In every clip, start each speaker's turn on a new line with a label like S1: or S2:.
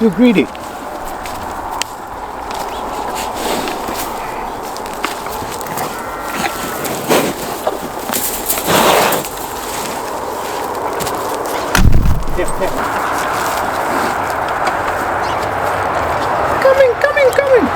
S1: Too greedy. Coming.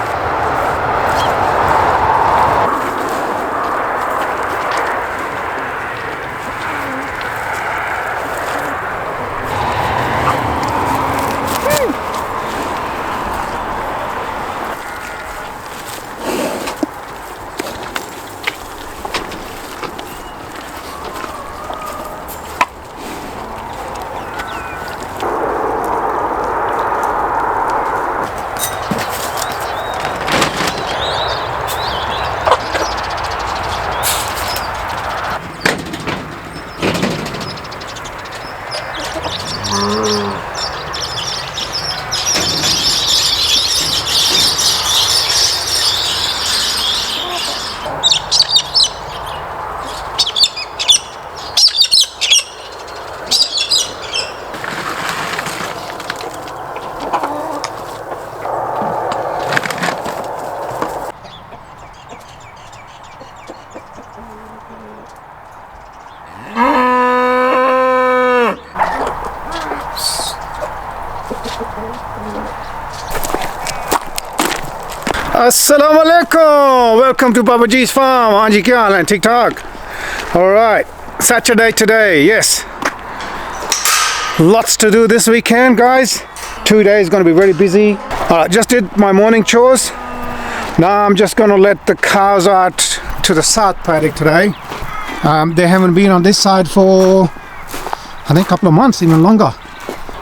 S1: Assalamu alaikum. Welcome to Baba G's farm. Anji kya haal hai? Tik tak. All right. Saturday today. Yes. Lots to do this weekend, guys. 2 days going to be very busy. All right. Just did my morning chores. Now I'm just going to let the cows out to the south paddock today. They haven't been on this side for I think a couple of months, even longer.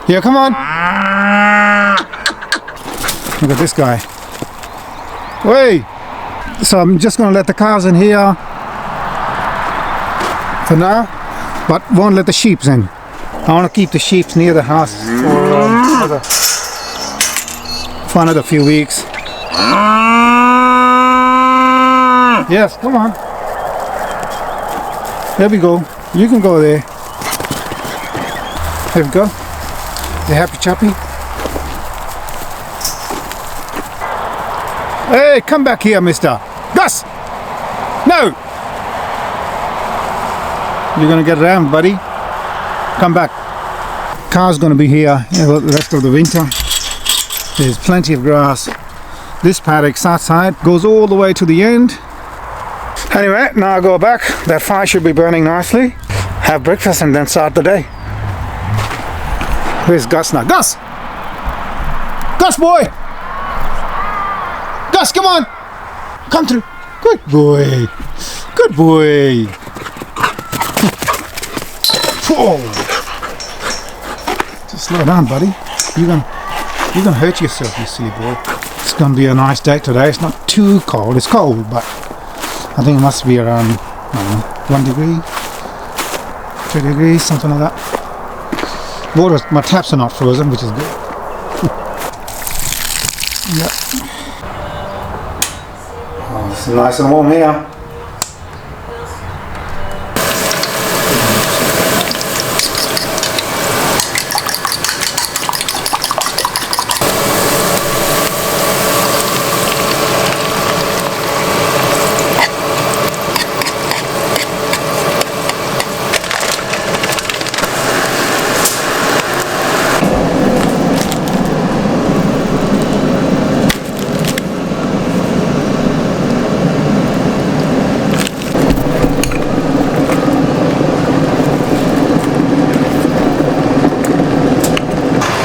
S1: Here, come on. Look at this guy. Wait. So I'm just going to let the cows in here for now, but won't let the sheep in. I want to keep the sheep near the house for another few weeks. Yes, come on. There we go. You can go there. There we go. You happy, chappy? Hey, come back here, mister. Gus! No! You're gonna get rammed, buddy. Come back. Car's gonna be here the rest of the winter. There's plenty of grass. This paddock, south side, goes all the way to the end. Anyway, now I go back. That fire should be burning nicely. Have breakfast and then start the day. Where's Gus now? Gus! Gus, boy! Gus, come on! Come through. Good boy. Good boy. Whoa. Just slow down, buddy. You're gonna hurt yourself, you silly boy. It's gonna be a nice day today. It's not too cold. It's cold, but I think it must be around, I don't know, 1 degree, 2 degrees, something like that. Water, my taps are not frozen, which is good. Yep. Oh, it's nice and warm here.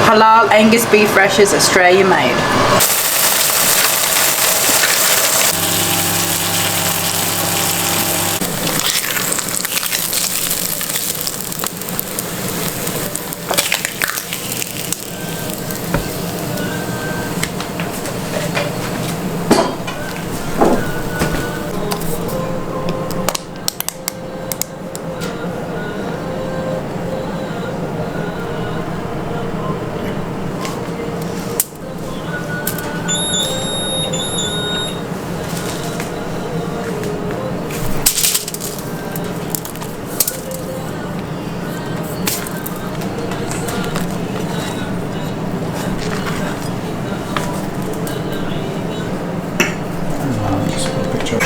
S2: Halal Angus beef rashers, Australian made.
S1: ketchup.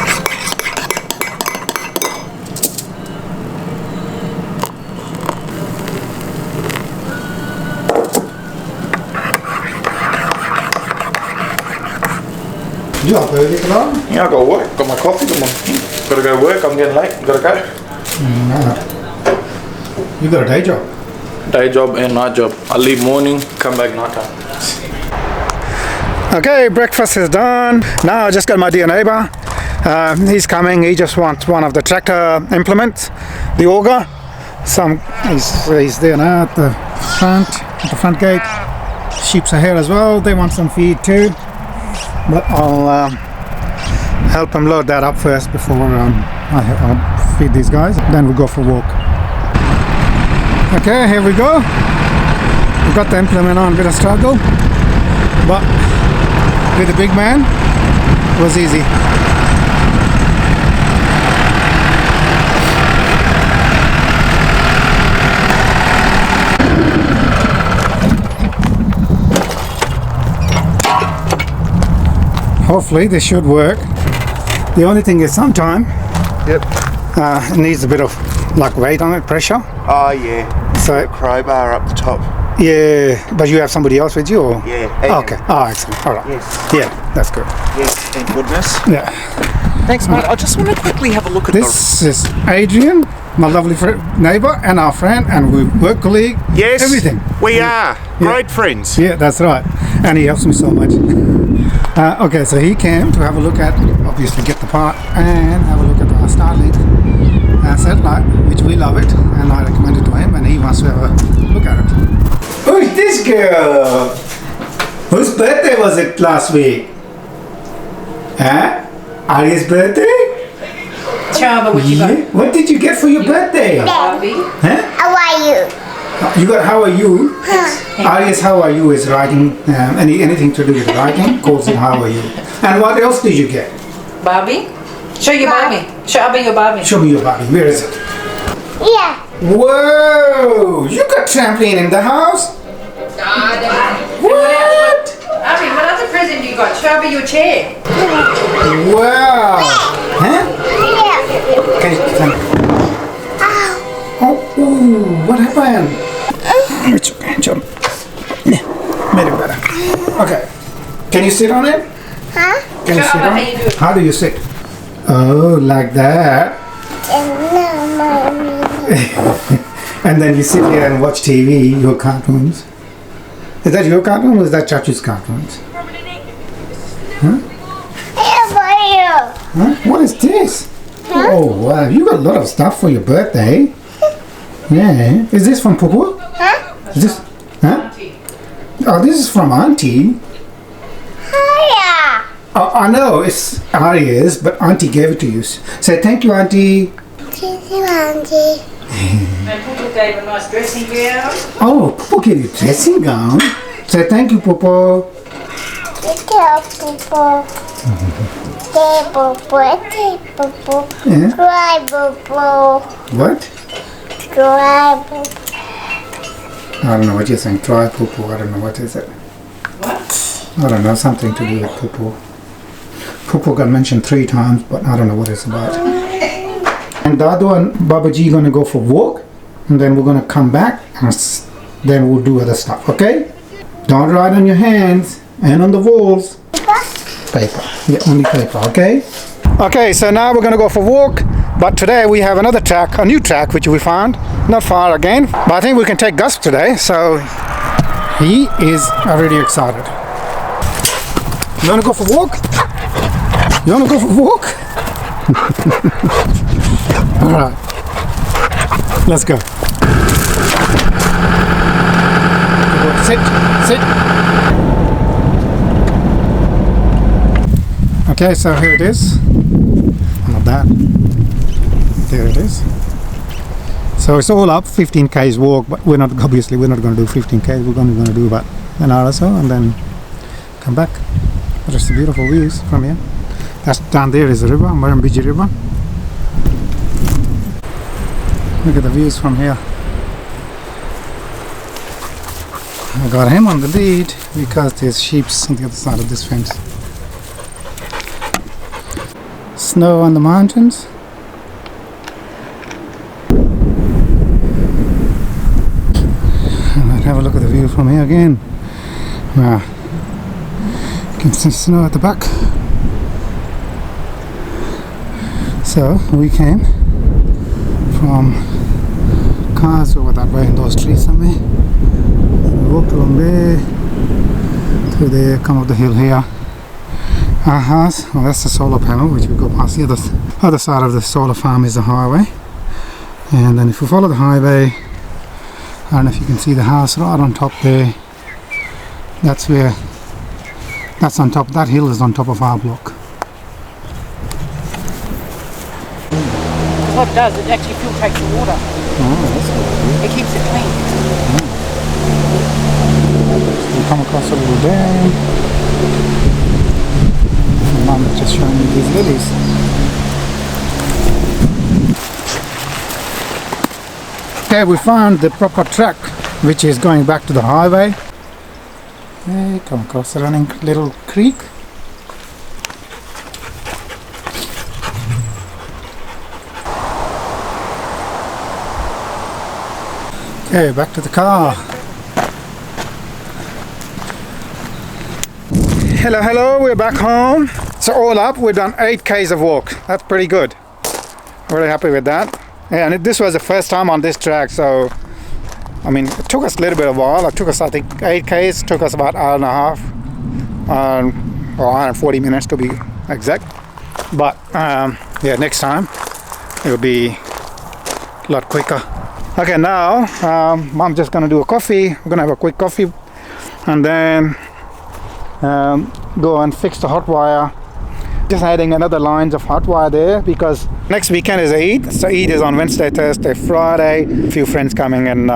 S1: You up early tomorrow?
S3: Yeah, I got to work. Got my coffee. Got to go work. I'm getting late. Got to go.
S1: No. You got a day job?
S3: Day job and night job. I leave morning, come back night time.
S1: Okay, breakfast is done. Now I just got my dear neighbor. He's coming. He just wants one of the tractor implements, the auger. He's there now at the front gate. Sheep's are here as well. They want some feed too. But I'll help him load that up first before I'll feed these guys. Then we'll go for a walk. Okay, here we go. We got the implement on, bit of struggle, but with the big man, it was easy. Hopefully this should work. The only thing is sometime
S4: Yep.
S1: it needs a bit of like weight on it, pressure.
S4: Oh yeah.
S1: So
S4: Crowbar up the top.
S1: yeah, but you have somebody else with you? Or?
S4: Yeah.
S1: Oh, okay. Oh, excellent. All right.
S4: Yes.
S1: Yeah, that's good.
S4: Yes. Thank goodness.
S1: Yeah.
S4: Thanks, mate. I just want to quickly have a look at
S1: This is Adrian, my lovely neighbour and our friend, and we work colleague.
S4: Yes.
S1: Everything.
S4: We are great friends.
S1: Yeah, that's right. And he helps me so much. Okay, so he came to have a look at, obviously get the part, and have a look at our Starlink satellite, which we love it, and I recommend it to him, and he wants to have a look at it. Who's this girl? Whose birthday was it last week? Huh? Arya's birthday?
S2: Chaba, what you got?
S1: What did you get for your birthday?
S2: Barbie.
S1: Huh?
S5: How are you?
S1: You got how are you? Arias, how are you is writing, anything to do with writing, calls it how are you. And what else did you get?
S2: Barbie? Show your Barbie. Show Abby your Barbie.
S1: Show me your Barbie, where is it?
S5: Yeah.
S1: Whoa, you got trampoline in the house? What?
S2: Abby, what other present you got? Show Abby your chair.
S1: Wow. Huh?
S5: Yeah.
S1: Okay, oh, ooh, what happened? It's okay, jump. Yeah, made it better. Okay, can you sit on it?
S5: Huh?
S1: Can you
S2: Show
S1: sit
S2: Abba
S1: on
S2: how
S1: it?
S2: you do it.
S1: How do you sit? Oh, like that.
S5: And now, mommy.
S1: And then you sit here and watch TV, your cartoons. Is that your cartoon or is that Chachu's cartoons?
S5: How are you?
S1: Huh? What is this? Oh, wow, you got a lot of stuff for your birthday. Yeah. Is this from Popo?
S5: Huh?
S1: Is this? Huh? Oh, this is from Auntie.
S5: Hiya.
S1: Oh, I know it's Aria's, but Auntie gave it to you. Say thank you, Auntie.
S5: Thank you, Auntie.
S2: And Pooh gave a nice dressing gown.
S1: Oh, Popo gave you a dressing gown. Say thank you, Popo.
S5: Thank you, Popo. Popo.
S1: Yeah.
S5: Try, Popo.
S1: What?
S5: Try, Popo.
S1: I don't know what you're saying. Try Popo. I don't know what is it.
S2: What?
S1: I don't know. Something to do with Popo. Popo got mentioned 3 times, but I don't know what it's about. And Dadu and Babaji gonna go for a walk, and then we're gonna come back, and then we'll do other stuff. Okay? Don't write on your hands and on the walls. Paper. Yeah, only paper. Okay? Okay, so now we're gonna go for a walk, but today we have another track, a new track which we found, not far again, but I think we can take Gus today, so he is already excited. You wanna go for a walk? You wanna go for a walk? Alright, let's go. Sit. Okay, so here it is. Not that. There it is. So it's all up, 15 k's walk, but we're not going to do 15 k's. We're going to do about an hour or so and then come back. But it's the beautiful views from here. That's down there is the river, Murrumbidgee River. Look at the views from here. I got him on the lead because there's sheep on the other side of this fence. snow on the mountains. Let's have a look at the view from here again. Wow. You can see snow at the back. So we came from cars over that way in those trees somewhere. And we walked along there, through there, come up the hill here. Our house, well, that's the solar panel which we go past. The other side of the solar farm is the highway. And then if you follow the highway, I don't know if you can see the house right on top there. That's where, that's on top, that hill is on top of our block.
S2: What it does, it actually filtrates the water.
S1: Oh, that's good.
S2: It keeps it clean.
S1: We come across a little dam. Mum is just showing me these lilies. Okay, we found the proper track which is going back to the highway. Okay, come across a running little creek. Okay, back to the car. Hello, we're back home. So all up, we've done 8 k's of walk. That's pretty good. Very happy with that. Yeah, and this was the first time on this track, so I mean, it took us a little bit of a while. It took us, I think, 8 k's. Took us about hour and a half, or hour and 40 minutes to be exact. But yeah, next time it'll be a lot quicker. Okay, now Mom's just gonna do a coffee. We're gonna have a quick coffee, and then go and fix the hot wire. Just adding another lines of hot wire there because next weekend is Eid. So Eid is on Wednesday, Thursday, Friday. A few friends coming and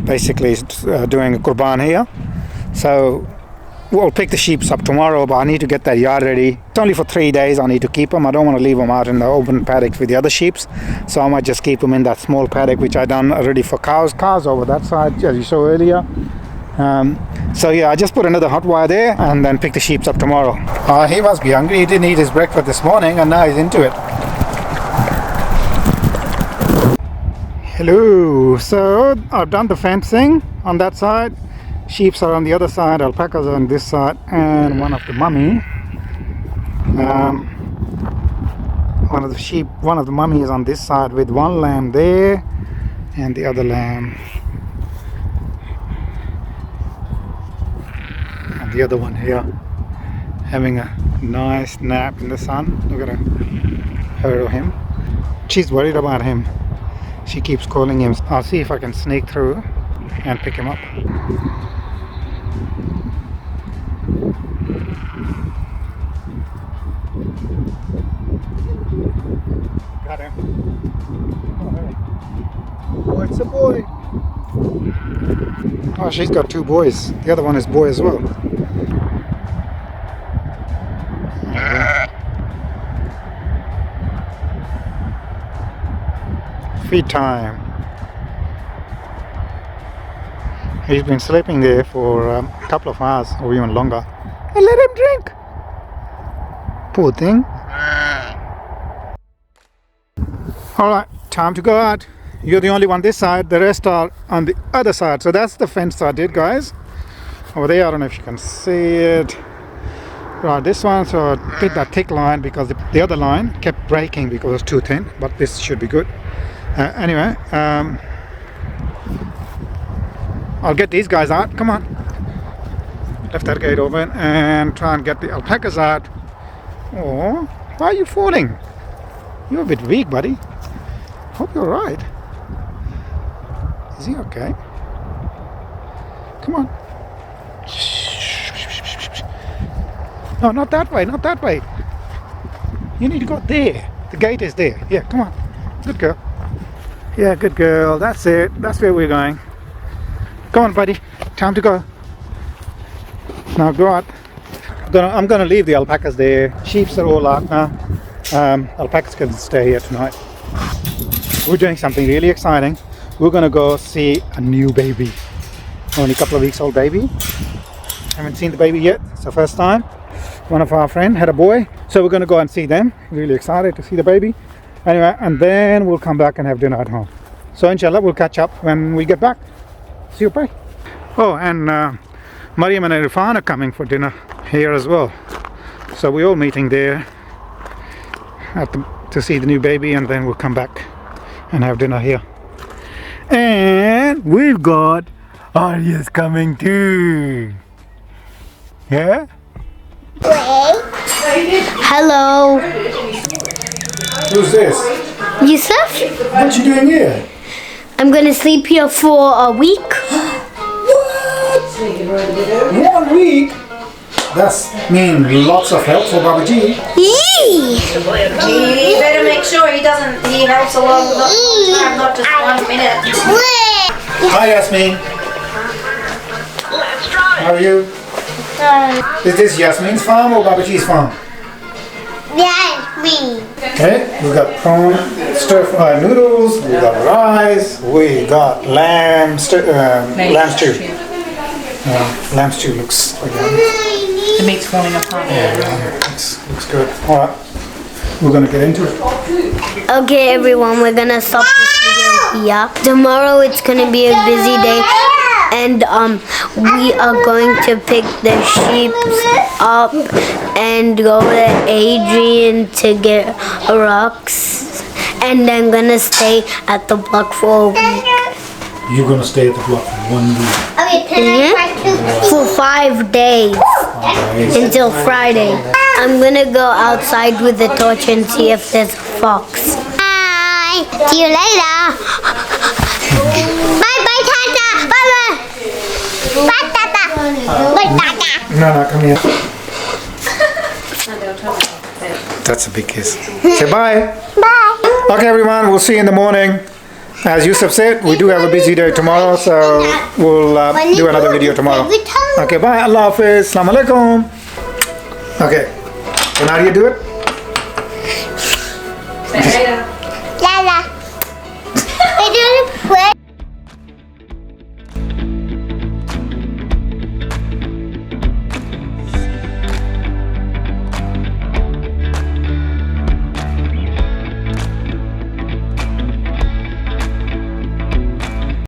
S1: basically doing a qurban here. So we'll pick the sheep up tomorrow, but I need to get that yard ready. It's only for 3 days. I need to keep them. I don't want to leave them out in the open paddock with the other sheep. So I might just keep them in that small paddock which I done already for cows. Cows over that side, as you saw earlier. So yeah, I just put another hot wire there and then pick the sheep up tomorrow. He must be hungry. He didn't eat his breakfast this morning and now he's into it. Hello. So I've done the fencing on that side. Sheep are on the other side, alpacas are on this side, and one of the mummy. One of the mummy is on this side with one lamb there and the other lamb. And the other one here having a nice nap in the sun. Look at her or him. She's worried about him. She keeps calling him. I'll see if I can sneak through and pick him up. Got him. Oh, it's a boy. Oh, she's got 2 boys. The other one is boy as well. Feed time. He's been sleeping there for a couple of hours or even longer. And let him drink. Poor thing. Alright, time to go out. You're the only one this side, the rest are on the other side. So that's the fence I did, guys. Over there, I don't know if you can see it. Right, this one, so I did that thick line because the other line kept breaking because it was too thin, but this should be good. Anyway, I'll get these guys out. Come on. Left that gate open and try and get the alpacas out. Oh, why are you falling? You're a bit weak, buddy. Hope you're right. Is he okay? Come on. No, not that way, not that way. You need to go there. The gate is there. Yeah, come on. Good girl. Yeah, good girl. That's it. That's where we're going. Come on, buddy. Time to go. Now go out. I'm gonna leave the alpacas there. Sheep are all out now. Alpacas can stay here tonight. We're doing something really exciting. We're gonna go see a new baby. Only a couple of weeks old baby. Haven't seen the baby yet. It's the first time. one of our friends had a boy, so we're going to go and see them. Really excited to see the baby. Anyway, and then we'll come back and have dinner at home. So inshallah, we'll catch up when we get back. See you, bye. Oh, and Mariam and Irfan are coming for dinner here as well. So we're all meeting there to see the new baby, and then we'll come back and have dinner here. And we've got Arya's coming too. Yeah?
S5: Hello.
S1: Who's this?
S5: Yusuf?
S1: What you doing here?
S5: I'm gonna sleep here for a week.
S1: 1 week? That's mean lots of help for Babaji.
S5: Yee!
S2: You better make sure he helps a lot of the time, not just 1 minute.
S1: Hi Yasmin. How are you? Is this Yasmin's farm or Babaji's farm?
S5: That's me.
S1: Okay, we got prawn stir-fried noodles, we got rice, we got lamb stew. Lamb stew looks like that.
S2: The meat's falling apart.
S1: Looks good. Alright, we're gonna get into it.
S5: Okay, everyone, we're gonna stop this video here. Tomorrow it's gonna be a busy day, and we are going to pick the sheep up and go to Adrian to get rocks, and then gonna stay at the block for a week.
S1: You're gonna stay at the block for 1 week.
S5: For 5 days until Friday. I'm gonna go outside with the torch and see if there's a fox. Bye. See you later. Bye bye Tata. Bye bye. Bye Tata. Bye Tata.
S1: No, come here. That's a big kiss. Say bye.
S5: Bye.
S1: Okay everyone, we'll see you in the morning. As Yusuf said, we do have a busy day tomorrow, so we'll do another video tomorrow. Okay, bye. Allah Hafiz. Assalamu alaikum. Okay. Can Arya do it?
S2: See you later.